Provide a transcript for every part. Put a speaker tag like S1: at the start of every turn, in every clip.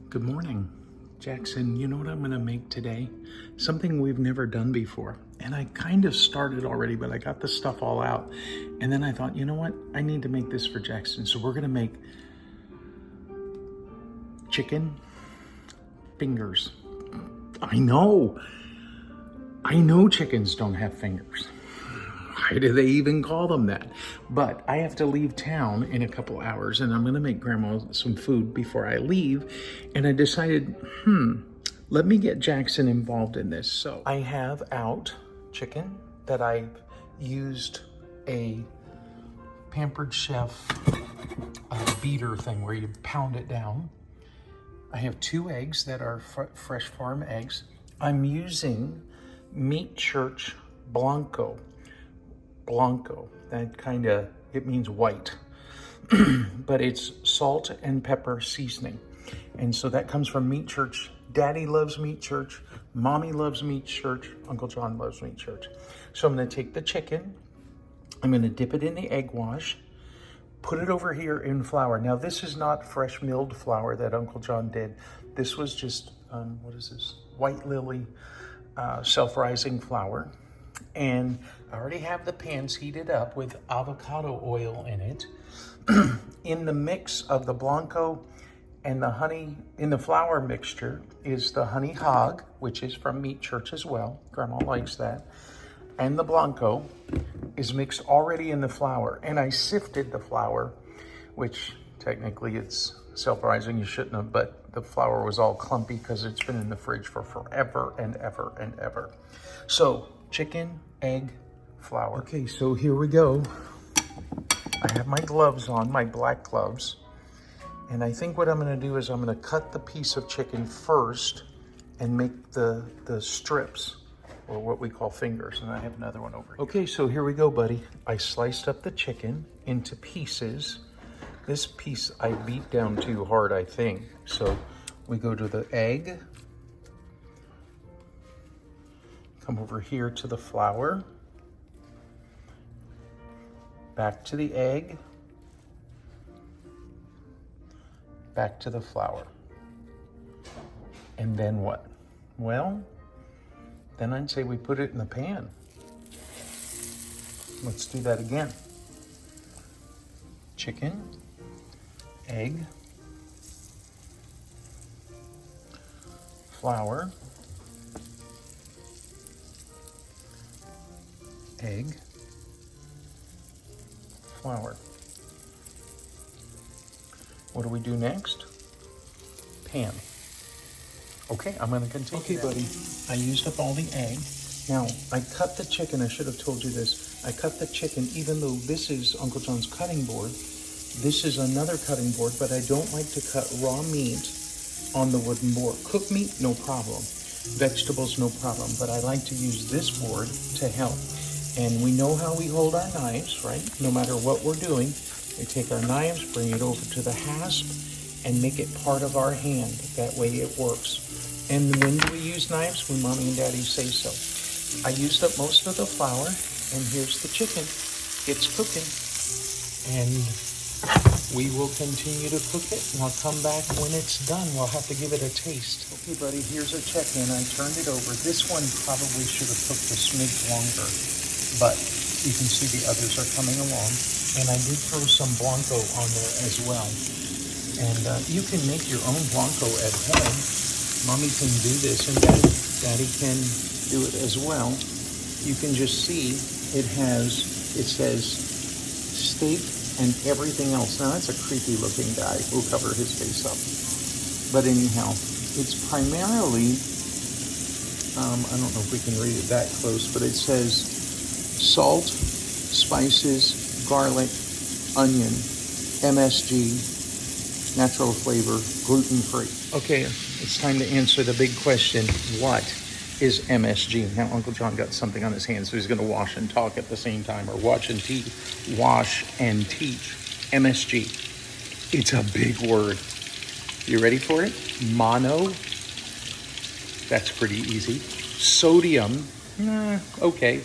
S1: Good morning, Jackson. You know what I'm gonna make today? Something we've never done before. And I kind of started already, but I got the stuff all out. And then I thought, you know what? I need to make this for Jackson. So we're gonna make chicken fingers. I know chickens don't have fingers. Why do they even call them that? But I have to leave town in a couple hours and I'm gonna make grandma some food before I leave. And I decided, let me get Jackson involved in this. So I have out chicken that I've used a Pampered Chef beater thing where you pound it down. I have 2 eggs that are fresh farm eggs. I'm using Meat Church Blanco, that it means white, but it's salt and pepper seasoning. And so that comes from Meat Church. Daddy loves Meat Church, Mommy loves Meat Church, Uncle John loves Meat Church. So I'm gonna take the chicken, I'm gonna dip it in the egg wash, put it over here in flour. Now this is not fresh milled flour that Uncle John did. This was just, what is this? White Lily self-rising flour. And I already have the pans heated up with avocado oil in it. In the mix of the Blanco and the honey, in the flour mixture is the honey hog, which is from Meat Church as well. Grandma likes that. And the Blanco is mixed already in the flour. And I sifted the flour, which technically it's self-rising, you shouldn't have, but the flour was all clumpy because it's been in the fridge for forever and ever and ever. So chicken, egg, flour. Okay, so here we go. I have my gloves on, my black gloves. And I think what I'm gonna do is I'm gonna cut the piece of chicken first and make the strips, or what we call fingers. And I have another one over here. Okay, so here we go, buddy. I sliced up the chicken into pieces. This piece I beat down too hard, I think. So we go to the egg. Come over here to the flour. Back to the egg. Back to the flour. And then what? Well, then I'd say we put it in the pan. Let's do that again. Chicken, egg, flour, egg, flour. What do we do next? Pan. Okay, I'm gonna continue. Okay, buddy, I used up all the egg. Now, I cut the chicken, I should have told you this. I cut the chicken, even though this is Uncle John's cutting board, this is another cutting board, but I don't like to cut raw meat on the wooden board. Cooked meat, no problem. Vegetables, no problem. But I like to use this board to help. And we know how we hold our knives, right? No matter what we're doing, we take our knives, bring it over to the hasp, and make it part of our hand. That way it works. And when do we use knives? When Mommy and Daddy say so. I used up most of the flour, and here's the chicken. It's cooking. And we will continue to cook it, and I'll come back when it's done. We'll have to give it a taste. Okay, buddy, here's a check-in. I turned it over. This one probably should have cooked a smidge longer, but you can see the others are coming along. And I did throw some Blanco on there as well. And you can make your own Blanco at home. Mommy can do this, and Daddy can do it as well. You can just see it says steak and everything else. Now that's a creepy looking guy. We'll cover his face up. But anyhow, it's primarily, I don't know if we can read it that close, but it says salt, spices, garlic, onion, MSG, natural flavor, gluten-free. Okay, it's time to answer the big question. What is MSG? Now, Uncle John got something on his hands, so he's going to wash and talk at the same time, or wash and teach. MSG. It's a big word. You ready for it? Mono. That's pretty easy. Sodium. Okay.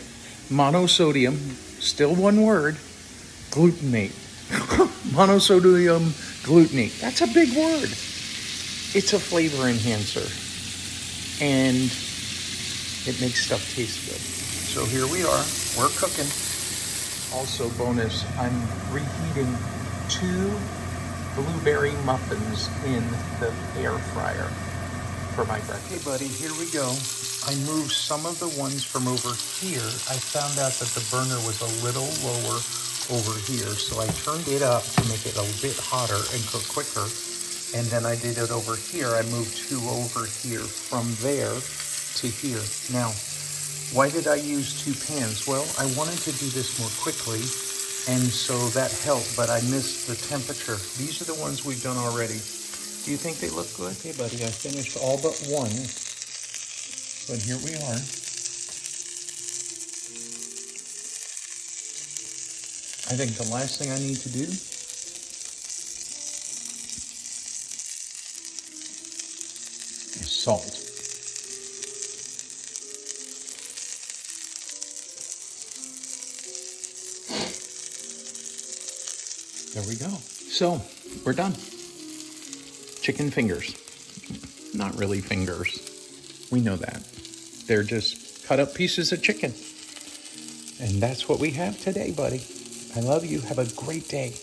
S1: Monosodium. Still one word. Glutamate. Monosodium glutamate. That's a big word. It's a flavor enhancer, and it makes stuff taste good. So here we are, we're cooking. Also bonus, I'm reheating 2 blueberry muffins in the air fryer for my breakfast. Okay, buddy, here we go. I moved some of the ones from over here. I found out that the burner was a little lower over here, so I turned it up to make it a bit hotter and cook quicker. And then I did it over here. I moved 2 over here from there to here. Now, why did I use 2 pans? Well, I wanted to do this more quickly, and so that helped, but I missed the temperature. These are the ones we've done already. Do you think they look good? Okay, buddy, I finished all but one, but here we are. I think the last thing I need to do is salt. There we go. So, we're done. Chicken fingers. Not really fingers. We know that. They're just cut up pieces of chicken. And that's what we have today, buddy. I love you. Have a great day.